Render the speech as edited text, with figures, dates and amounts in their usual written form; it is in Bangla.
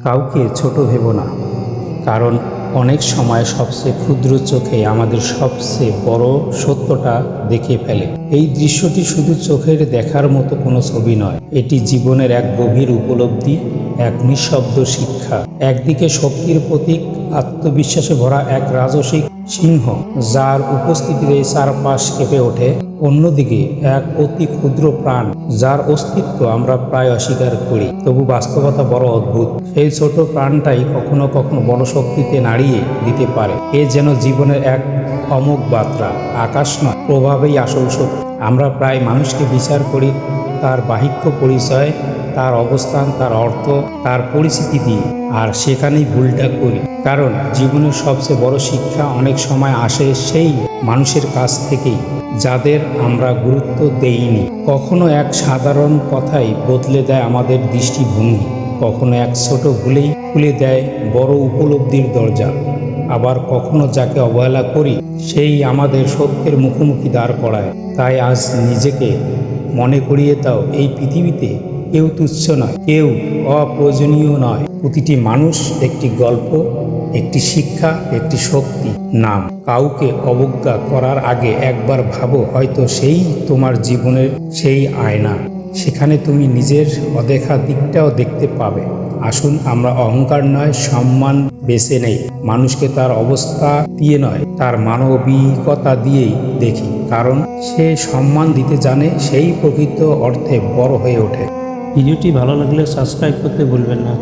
কাউকে ছোট ভেবো না, কারণ অনেক সময় সবচেয়ে ক্ষুদ্র চোখে আমাদের সবচেয়ে বড় সত্যটা দেখে ফেলে। এই দৃশ্যটি শুধু চোখের দেখার মতো কোনো ছবি নয়, এটি জীবনের এক গভীর উপলব্ধি, এক নিঃশব্দ শিক্ষা। একদিকে শক্তির প্রতীক, আত্মবিশ্বাসে ভরা এক রাজসিক সিংহ যার উপস্থিতিতে চারপাশ কেঁপে ওঠে, অন্যদিকে এক অতি ক্ষুদ্র প্রাণ যার অস্তিত্ব আমরা প্রায় অস্বীকার করি। তবু বাস্তবতা বড় অদ্ভুত, সেই ছোট প্রাণটাই কখনো কখনো বড় শক্তিতে নাড়িয়ে দিতে পারে। এ যেন জীবনের এক অমোঘ বার্তা, আকাশ নয়, প্রভাবেই আসল শক্তি। আমরা প্রায় মানুষকে বিচার করি তার বাহ্যিক পরিচয়, তার অবস্থান, তার অর্থ, তার পরিস্থিতি দিয়ে, আর সেখানেই ভুলটা করি। কারণ জীবনের সবচেয়ে বড় শিক্ষা অনেক সময় আসে সেই মানুষের কাছ থেকেই যাদের আমরা গুরুত্ব দেইনি। কখনো এক সাধারণ কথাই বদলে দেয় আমাদের দৃষ্টিভঙ্গি, কখনো এক ছোট ভুলেই খুলে দেয় বড় উপলব্ধির দরজা, আবার কখনো যাকে অবহেলা করি সেই আমাদের সত্যের মুখোমুখি দাঁড় করায়। তাই আজ নিজেকে মনে করিয়ে দাও, এই পৃথিবীতে কেউ তুচ্ছ নয়, কেউ অপ্রয়োজনীয় নয়। প্রতিটি মানুষ একটি গল্প, একটি শিক্ষা, একটি শক্তি। নাম কাউকে অবজ্ঞা করার আগে একবার ভাবো, হয়তো সেই তোমার জীবনের সেই আয়না, সেখানে তুমি নিজের অদেখা দিকটাও দেখতে পাবে। আসুন আমরা অহংকার নয়, সম্মান বেছে নেই। মানুষকে তার অবস্থা দিয়ে নয়, তার মানবিকতা দিয়েই দেখি। কারণ সে সম্মান দিতে জানে, সেই প্রকৃত অর্থে বড় হয়ে ওঠে। ভিডিওটি ভালো লাগলে সাবস্ক্রাইব করতে ভুলবেন না।